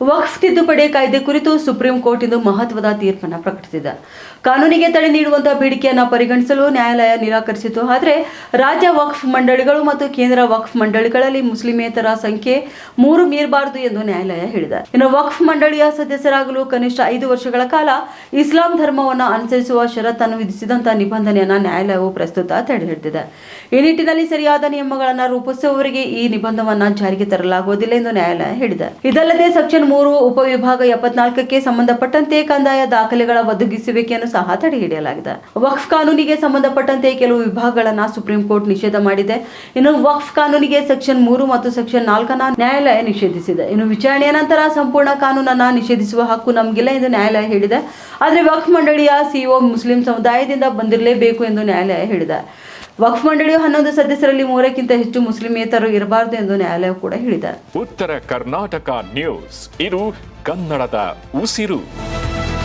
ವಕ್ಫ್ ತಿದ್ದುಪಡಿ ಕಾಯ್ದೆ ಕುರಿತು ಸುಪ್ರೀಂ ಕೋರ್ಟ್ ಇಂದು ಮಹತ್ವದ ತೀರ್ಪನ್ನು ಪ್ರಕಟಿಸಿದೆ. ಕಾನೂನಿಗೆ ತಡೆ ನೀಡುವಂತಹ ಬೇಡಿಕೆಯನ್ನು ಪರಿಗಣಿಸಲು ನ್ಯಾಯಾಲಯ ನಿರಾಕರಿಸಿತು. ಆದರೆ ರಾಜ್ಯ ವಕ್ಫ್ ಮಂಡಳಿಗಳು ಮತ್ತು ಕೇಂದ್ರ ವಕ್ಫ್ ಮಂಡಳಿಗಳಲ್ಲಿ ಮುಸ್ಲಿಮೇತರ ಸಂಖ್ಯೆ 3 ಮೀರಬಾರದು ಎಂದು ನ್ಯಾಯಾಲಯ ಹೇಳಿದೆ. ಇನ್ನು ವಕ್ಫ್ ಮಂಡಳಿಯ ಸದಸ್ಯರಾಗಲು ಕನಿಷ್ಠ 5 ವರ್ಷಗಳ ಕಾಲ ಇಸ್ಲಾಂ ಧರ್ಮವನ್ನು ಅನುಸರಿಸುವ ಷರತ್ತನ್ನು ವಿಧಿಸಿದಂತಹ ನಿಬಂಧನೆಯನ್ನು ನ್ಯಾಯಾಲಯವು ಪ್ರಸ್ತುತ ತಡೆ ಹಿಡಿದಿದೆ. ಈ ನಿಟ್ಟಿನಲ್ಲಿ ಸರಿಯಾದ ನಿಯಮಗಳನ್ನು ರೂಪಿಸುವವರಿಗೆ ಈ ನಿಬಂಧನವನ್ನು ಜಾರಿಗೆ ತರಲಾಗುವುದಿಲ್ಲ ಎಂದು ನ್ಯಾಯಾಲಯ ಹೇಳಿದೆ. ಇದಲ್ಲದೆ ಸೆಕ್ಷನ್ 3 ಉಪವಿಭಾಗ 74ಕ್ಕೆ ಸಂಬಂಧಪಟ್ಟಂತೆ ಕಂದಾಯ ದಾಖಲೆಗಳ ಒದಗಿಸುವಿಕೆಯನ್ನು ಸಹ ತಡೆ ಹಿಡಿಯಲಾಗಿದೆ. ವಕ್ಫ್ ಕಾನೂನಿಗೆ ಸಂಬಂಧಪಟ್ಟಂತೆ ಕೆಲವು ವಿಭಾಗಗಳನ್ನು ಸುಪ್ರೀಂ ಕೋರ್ಟ್ ನಿಷೇಧ ಮಾಡಿದೆ. ಇನ್ನು ವಕ್ಫ್ ಕಾನೂನಿಗೆ ಸೆಕ್ಷನ್ 3 ಮತ್ತು ಸೆಕ್ಷನ್ 4 ನ್ಯಾಯಾಲಯ ನಿಷೇಧಿಸಿದೆ. ಇನ್ನು ವಿಚಾರಣೆಯ ನಂತರ ಸಂಪೂರ್ಣ ಕಾನೂನನ್ನು ನಿಷೇಧಿಸುವ ಹಕ್ಕು ನಮಗಿಲ್ಲ ಎಂದು ನ್ಯಾಯಾಲಯ ಹೇಳಿದೆ. ಆದರೆ ವಕ್ಫ್ ಮಂಡಳಿಯ ಸಿಇಒ ಮುಸ್ಲಿಂ ಸಮುದಾಯದಿಂದ ಬಂದಿರಲೇಬೇಕು ಎಂದು ನ್ಯಾಯಾಲಯ ಹೇಳಿದೆ. ವಕ್ಫ್ ಮಂಡಳಿಯು 11 ಸದಸ್ಯರಲ್ಲಿ 3ಕ್ಕಿಂತ ಹೆಚ್ಚು ಮುಸ್ಲಿಮೇತರರು ಇರಬಾರದು ಎಂದು ನ್ಯಾಯಾಲಯ ಕೂಡ ಹೇಳಿದೆ. ಉತ್ತರ ಕರ್ನಾಟಕ ನ್ಯೂಸ್, ಇದು ಕನ್ನಡದ ಉಸಿರು.